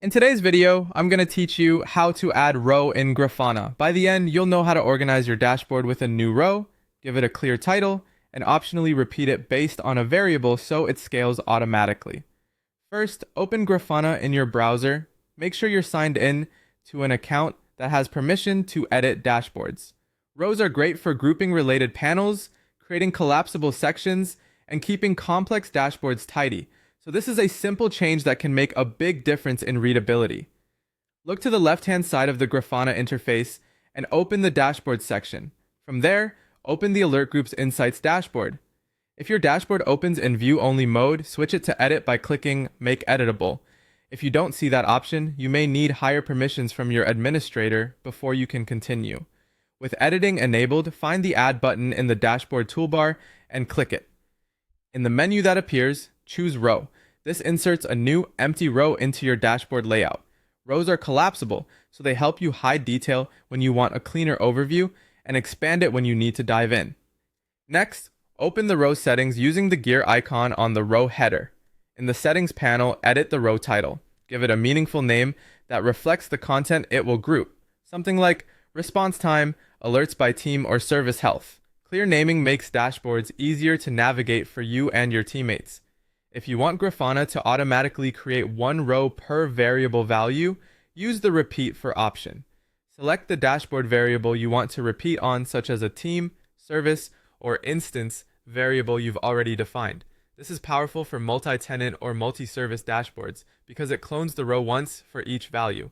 In today's video, I'm going to teach you how to add row in Grafana. By the end, you'll know how to organize your dashboard with a new row, give it a clear title, and optionally repeat it based on a variable so it scales automatically. First, open Grafana in your browser. Make sure you're signed in to an account that has permission to edit dashboards. Rows are great for grouping related panels, creating collapsible sections, and keeping complex dashboards tidy. So this is a simple change that can make a big difference in readability. Look to the left-hand side of the Grafana interface and open the dashboard section. From there, open the Alert Group's Insights dashboard. If your dashboard opens in view-only mode, switch it to edit by clicking Make Editable. If you don't see that option, you may need higher permissions from your administrator before you can continue. With editing enabled, find the Add button in the dashboard toolbar and click it. In the menu that appears, choose Row. This inserts a new empty row into your dashboard layout. Rows are collapsible, so they help you hide detail when you want a cleaner overview and expand it when you need to dive in. Next, open the row settings using the gear icon on the row header. In the settings panel, edit the row title. Give it a meaningful name that reflects the content it will group. Something like response time, alerts by team, or service health. Clear naming makes dashboards easier to navigate for you and your teammates. If you want Grafana to automatically create one row per variable value, use the repeat for option. Select the dashboard variable you want to repeat on, such as a team, service, or instance variable you've already defined. This is powerful for multi-tenant or multi-service dashboards because it clones the row once for each value.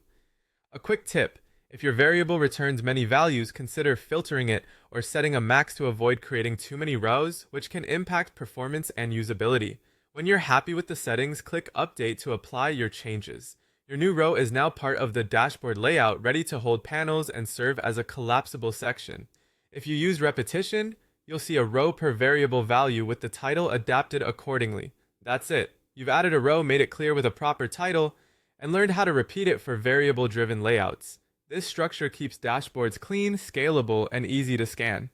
A quick tip: if your variable returns many values, consider filtering it or setting a max to avoid creating too many rows, which can impact performance and usability. When you're happy with the settings, click Update to apply your changes. Your new row is now part of the dashboard layout, ready to hold panels and serve as a collapsible section. If you use repetition, you'll see a row per variable value with the title adapted accordingly. That's it. You've added a row, made it clear with a proper title, and learned how to repeat it for variable-driven layouts. This structure keeps dashboards clean, scalable, and easy to scan.